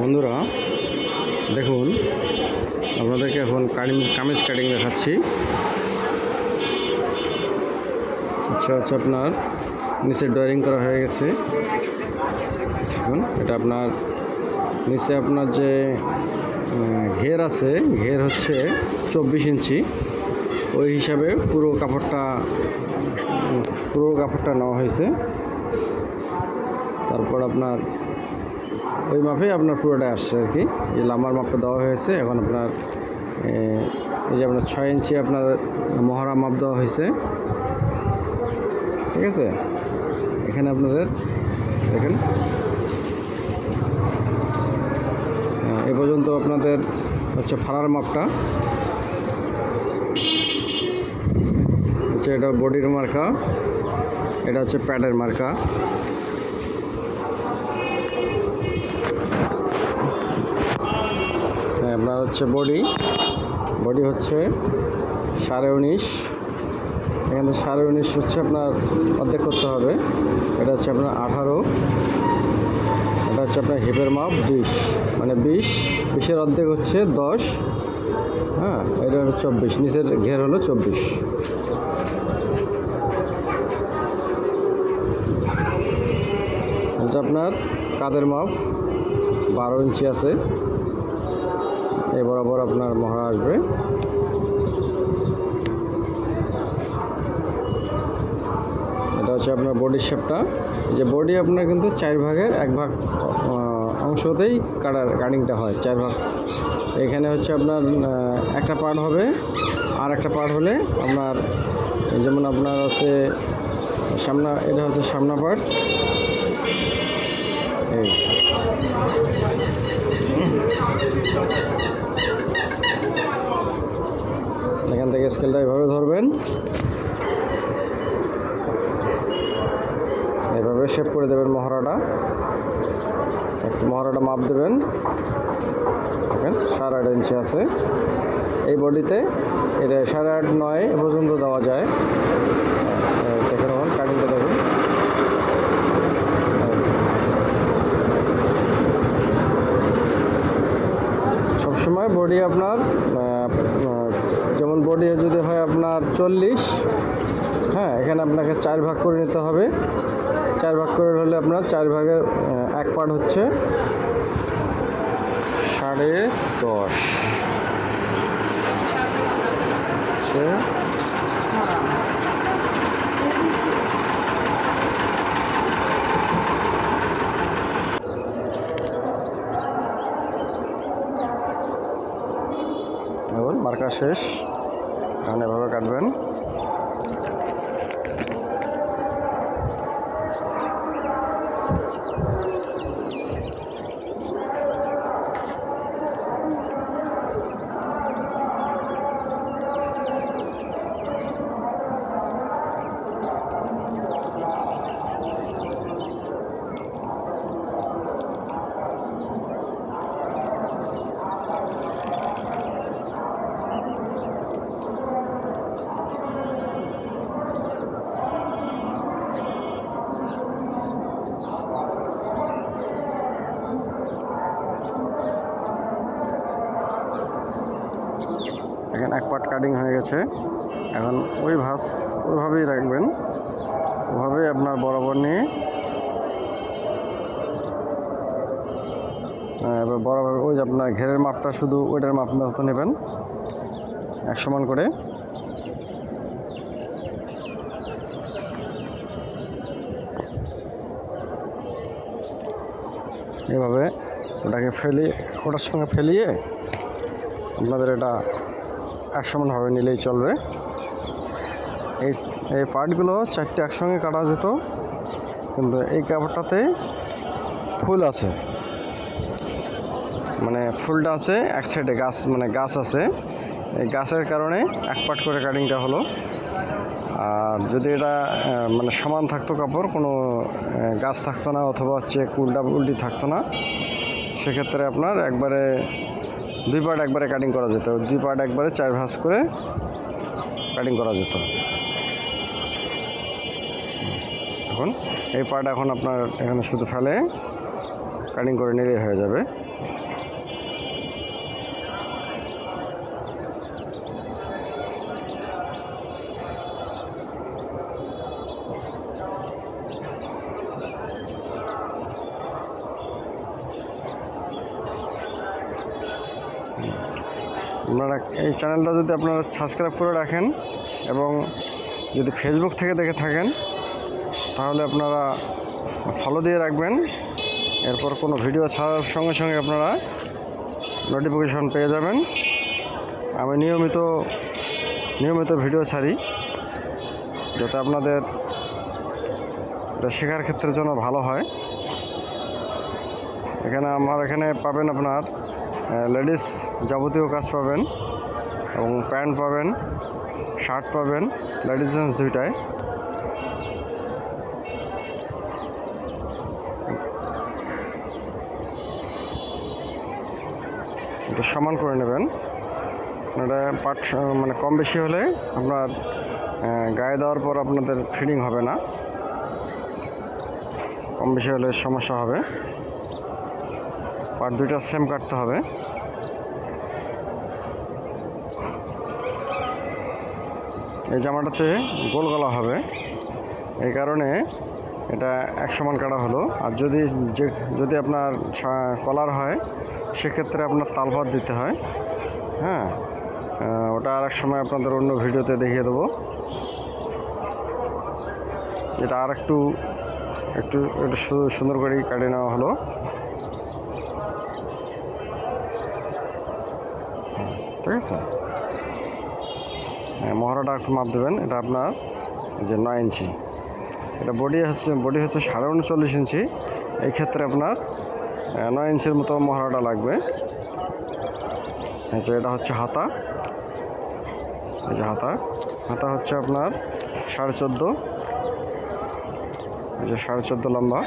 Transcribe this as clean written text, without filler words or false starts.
বন্ধুরা দেখুন, আপনাদেরকে এখন কামিজ কাটিং দেখাচ্ছি। আচ্ছা আপনার নিচে ড্রয়িং করা হয়ে গেছে। দেখুন, এটা আপনার নিচে আপনার যে ঘের আছে, ঘের হচ্ছে 24 ইঞ্চি। ওই হিসাবে পুরো কাপড়টা নেওয়া হয়েছে। তারপর আপনার ওই মাপে আপনার পুরোটাই আসছে আর কি। যে লাম্বার মাপটা দেওয়া হয়েছে। এখন আপনার এই যে আপনার 6 ইঞ্চি আপনার মহড়া মাপ দেওয়া হয়েছে, ঠিক আছে। এখানে আপনাদের দেখেন এ পর্যন্ত আপনাদের হচ্ছে ফাড়ার মাপটা হচ্ছে, এটা বডির মার্কা, এটা হচ্ছে প্যাডের মার্কা। আপনার হচ্ছে বডি হচ্ছে 19.5। এখানে 19.5 হচ্ছে আপনার অর্ধেক করতে হবে। এটা হচ্ছে আপনার 18। এটা হচ্ছে আপনার হিপের মাপ 20, মানে 20-এর অর্ধেক হচ্ছে 10। হ্যাঁ, এটা হলো 24, নিচের ঘের হলো 24। হচ্ছে আপনার কাঁধের মাপ 12 ইঞ্চি আছে। এই বরাবর আপনার মহড়া আসবে। এটা হচ্ছে আপনার বডির শেপটা। যে বডি আপনার কিন্তু 4 ভাগের 1 ভাগ অংশতেই কাটিংটা হয়, 4 ভাগ। এখানে হচ্ছে আপনার একটা পার্ট হবে, আর একটা পার্ট হলে আপনার যেমন আপনার আছে সামনা, এটা হচ্ছে সামনা পার্ট। এই এখান থেকে স্কেলটা এভাবে ধরবেন, এভাবে শেপ করে দেবেন মহড়াটা। একটু মহড়াটা মাপ দেবেন। দেখেন 8.5 ইঞ্চি আছে এই বডিতে। এটা 8.5-9 এ পর্যন্ত দেওয়া যায়। দেখেন এখন কাটিংটা দেখুন। সবসময় বডি আপনার যেমন বডি যদি হয় আপনার 40, হ্যাঁ, এখানে আপনাকে 4 ভাগ করে নিতে হবে। 4 ভাগ করে হলে আপনার 4 ভাগের 1 পার্ট হচ্ছে 10.5। এখন মার্কা শেষ, এখন এভাবে কাটবেন। এখন 1 পার্ট কাটিং হয়ে গেছে। এখন ওইভাবেই রাখবেন, ওভাবেই আপনার বরাবর নিয়ে এবার বরাবর ওই যে আপনার ঘেরের মাপটা শুধু ওইটার মাপ মতো নেবেন, 1 সমান করে। এভাবে ওটাকে ওটার সঙ্গে ফেলিয়ে আপনাদের এটা 1 সমানভাবে নিলেই চলবে। এই পার্টগুলো 4টে একসঙ্গে কাটা যেত, কিন্তু এই কাপড়টাতে ফুল আছে, মানে ফুলটা আছে এক সাইডে, গাছ আছে। এই গাছের কারণে 1 পার্ট করে কাটিংটা হলো। আর যদি এটা মানে সমান থাকতো, কাপড় কোনো গাছ থাকতো না, অথবা হচ্ছে উল্টি থাকতো না, সেক্ষেত্রে আপনার একবারে 2 পার্ট একবারে কাটিং করা যেত। 2 পার্ট একবারে 4 ভাঁজ করে কাটিং করা যেত। এখন এই পার্ট এখন আপনার এখানে শুধু ফেলে কাটিং করে নিলেই হয়ে যাবে। আপনারা এই চ্যানেলটা যদি আপনারা সাবস্ক্রাইব করে রাখেন এবং যদি ফেসবুক থেকে দেখে থাকেন তাহলে আপনারা ফলো দিয়ে রাখবেন। এরপর কোনো ভিডিও ছাড়ার সঙ্গে সঙ্গে আপনারা নোটিফিকেশন পেয়ে যাবেন। আমি নিয়মিত ভিডিও ছাড়ি, যাতে আপনাদের এটা শেখার ক্ষেত্রের জন্য ভালো হয়। আমার এখানে পাবেন আপনার লেডিস যাবতীয় কাজ পাবেন এবং প্যান্ট পাবেন, শার্ট পাবেন, লেডিস জেন্টস দুইটাই। এটা সমান করে নেবেন। এটা পাট মানে কম বেশি হলে আপনার গায়ে দেওয়ার পর আপনাদের ফিটিং হবে না, কম বেশি হলে সমস্যা হবে। পাট দুইটা সেম কাটতে হবে। এই জামাটাতে গোল গলা হবে, এই কারণে এটা এক সমান কাটা হলো। আর যদি আপনার কলার হয় সেক্ষেত্রে আপনার তালভাত দিতে হয়। হ্যাঁ, ওটা আর এক সময় আপনাদের অন্য ভিডিওতে দেখিয়ে দেবো। এটা আর একটু সুন্দর করে কাটে নেওয়া হলো। ঠিক আছে, মহড়াটা একটু মাপ দেবেন। এটা আপনার যে 9 ইঞ্চি, এটা বডি হচ্ছে 39.5 ইঞ্চি। এই ক্ষেত্রে আপনার 9 ইঞ্চির মতো মহড়াটা লাগবে। আচ্ছা, এটা হচ্ছে হাতা। এই যে হাতা হচ্ছে আপনার 14.5, এই যে 14.5 লম্বা।